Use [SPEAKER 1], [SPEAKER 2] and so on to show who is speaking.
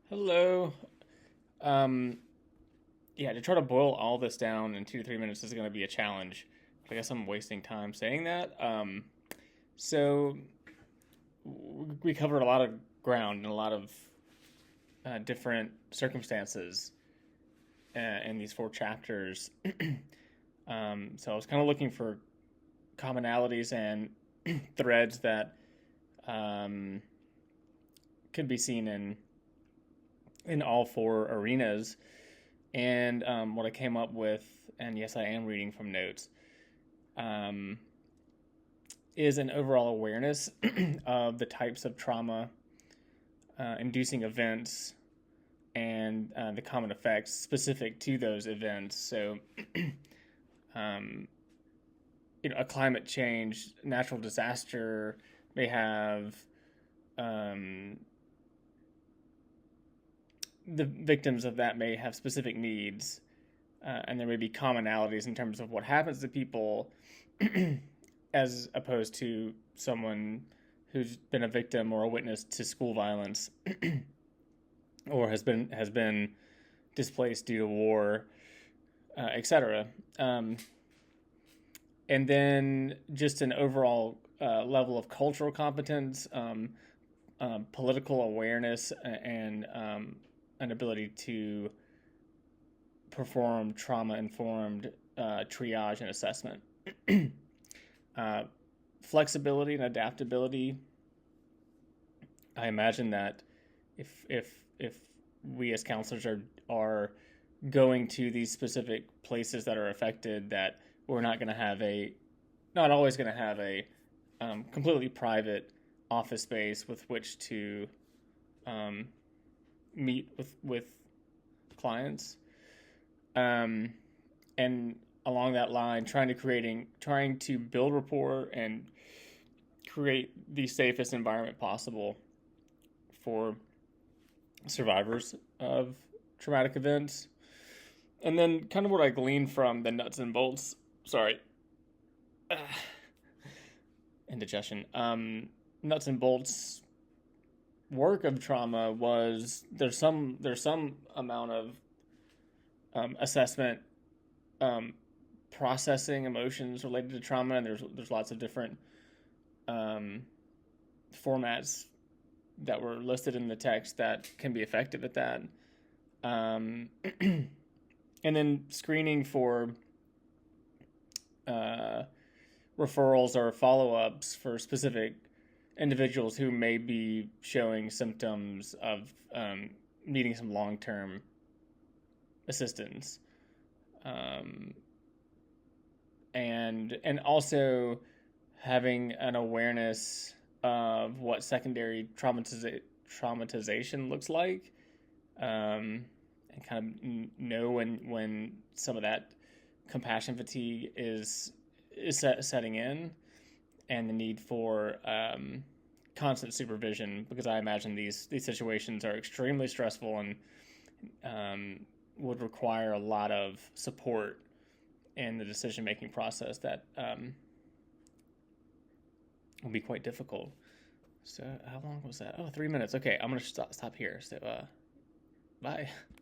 [SPEAKER 1] Hello. Um, yeah, to try to boil all this down in 2 to 3 minutes is going to be a challenge. I guess I'm wasting time saying that. So we covered a lot of ground and a lot of different circumstances in these 4 chapters. So I was kind of looking for commonalities and threads that um, could be seen in all 4 arenas. And what I came up with, and yes, I am reading from notes, um, is an overall awareness of the types of trauma inducing events and the common effects specific to those events. So, um, a climate change, natural disaster may have um, the victims of that may have specific needs, and there may be commonalities in terms of what happens to people, as opposed to someone who's been a victim or a witness to school violence, or has been displaced due to war, etc. And then just an overall level of cultural competence, political awareness, and an ability to perform trauma-informed triage and assessment. uh, Flexibility and adaptability. I imagine that if we as counselors are going to these specific places that are affected, that we're not always going to have a completely private office space with which to um, meet with clients, and along that line, trying to build rapport and create the safest environment possible for survivors of traumatic events. And then kind of what I gleaned from the nuts and bolts, sorry, indigestion, nuts and bolts work of trauma was there's some amount of assessment, um, processing emotions related to trauma, and there's lots of different um, formats that were listed in the text that can be effective at that. Um, and then screening for uh, referrals or follow-ups for specific individuals who may be showing symptoms of needing some long-term assistance, um, and also having an awareness of what secondary traumatization looks like, and kind of know when some of that compassion fatigue is setting in, and the need for constant supervision, because I imagine these situations are extremely stressful and would require a lot of support in the decision making process that will be quite difficult. So how long was that? Oh, 3 minutes. Okay, I'm gonna stop here. So bye.